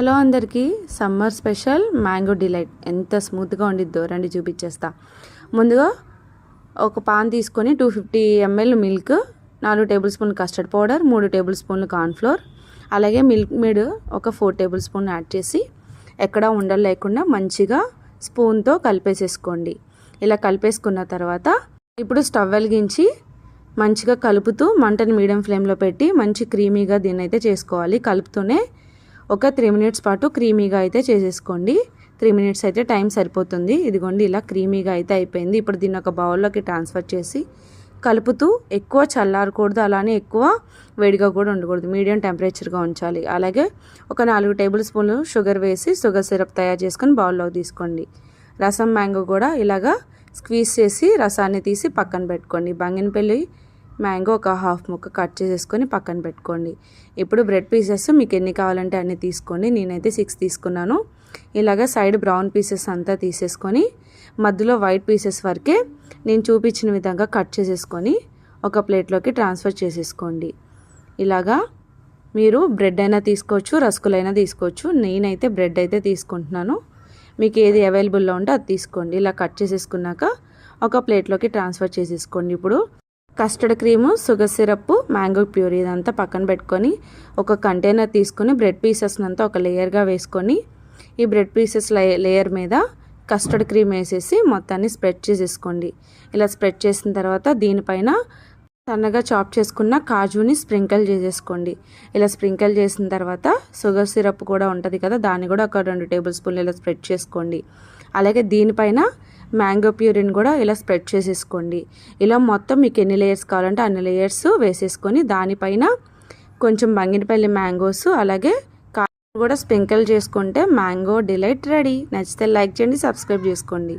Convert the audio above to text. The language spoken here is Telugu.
హలో అందరికీ, సమ్మర్ స్పెషల్ మ్యాంగో డిలైట్ ఎంత స్మూత్గా ఉండిద్దో రండి చూపించేస్తా. ముందుగా ఒక పాన్ తీసుకొని 250 ml మిల్క్, 4 టేబుల్ స్పూన్లు కస్టర్డ్ పౌడర్, 3 టేబుల్ స్పూన్లు కార్న్ఫ్లోర్, అలాగే మిల్క్ మేడ్ ఒక 4 టేబుల్ స్పూన్ యాడ్ చేసి ఎక్కడ ఉండలు లేకుండా మంచిగా స్పూన్తో కలిపేసేసుకోండి. ఇలా కలిపేసుకున్న తర్వాత ఇప్పుడు స్టవ్ వెలిగించి మంచిగా కలుపుతూ మంటని మీడియం ఫ్లేమ్లో పెట్టి మంచి క్రీమీగా దీన్ని అయితే చేసుకోవాలి. కలుపుతూనే ఒక 3 మినిట్స్ పాటు క్రీమీగా అయితే చేసేసుకోండి. 3 మినిట్స్ అయితే టైం సరిపోతుంది. ఇదిగోండి ఇలా క్రీమీగా అయితే అయిపోయింది. ఇప్పుడు దీన్ని ఒక బౌల్లోకి ట్రాన్స్ఫర్ చేసి కలుపుతూ ఎక్కువ చల్లారకూడదు, అలానే ఎక్కువ వేడిగా కూడా ఉండకూడదు, మీడియం టెంపరేచర్గా ఉంచాలి. అలాగే ఒక 4 టేబుల్ స్పూన్లు షుగర్ వేసి షుగర్ సిరప్ తయారు చేసుకొని బౌల్లోకి తీసుకోండి. రసం మ్యాంగో కూడా ఇలాగా స్క్వీజ్ చేసి రసాన్ని తీసి పక్కన పెట్టుకోండి. బంగినపల్లి మ్యాంగో ఒక హాఫ్ ముక్క కట్ చేసేసుకొని పక్కన పెట్టుకోండి. ఇప్పుడు బ్రెడ్ పీసెస్ మీకు ఎన్ని కావాలంటే అన్ని తీసుకోండి. నేనైతే 6 తీసుకున్నాను. ఇలాగ సైడ్ బ్రౌన్ పీసెస్ అంతా తీసేసుకొని మధ్యలో వైట్ పీసెస్ వరకే నేను చూపించిన విధంగా కట్ చేసేసుకొని ఒక ప్లేట్లోకి ట్రాన్స్ఫర్ చేసేసుకోండి. ఇలాగా మీరు బ్రెడ్ అయినా తీసుకోవచ్చు, రస్కులైనా తీసుకోవచ్చు. నేనైతే బ్రెడ్ అయితే తీసుకుంటున్నాను. మీకు ఏది అవైలబుల్లో ఉంటే అది తీసుకోండి. ఇలా కట్ చేసేసుకున్నాక ఒక ప్లేట్లోకి ట్రాన్స్ఫర్ చేసేసుకోండి. ఇప్పుడు custard cream, sugar syrup, mango puree ఇదంతా పక్కన పెట్టుకొని ఒక కంటైనర్ తీసుకొని బ్రెడ్ పీసెస్ని అంతా ఒక లేయర్గా వేసుకొని ఈ బ్రెడ్ పీసెస్ లేయర్ మీద కస్టర్డ్ క్రీమ్ వేసేసి మొత్తాన్ని స్ప్రెడ్ చేసేసుకోండి. ఇలా స్ప్రెడ్ చేసిన తర్వాత దీనిపైన సన్నగా చాప్ చేసుకున్న కాజుని స్ప్రింకిల్ చేసేసుకోండి. ఇలా స్ప్రింకిల్ చేసిన తర్వాత షుగర్ సిరప్ కూడా ఉంటుంది కదా, దాన్ని కూడా ఒక 2 టేబుల్ స్పూన్లు ఇలా స్ప్రెడ్ చేసుకోండి. అలాగే దీనిపైన మ్యాంగో ప్యూరీని కూడా ఇలా స్ప్రెడ్ చేసేసుకోండి. ఇలా మొత్తం మీకు ఎన్ని లేయర్స్ కావాలంటే అన్ని లేయర్స్ వేసేసుకొని దానిపైన కొంచెం బంగినపల్లి మ్యాంగోస్ అలాగే కూడా స్ప్రింకిల్ చేసుకుంటే మ్యాంగో డిలైట్ రెడీ. నచ్చితే లైక్ చేయండి, సబ్స్క్రైబ్ చేసుకోండి.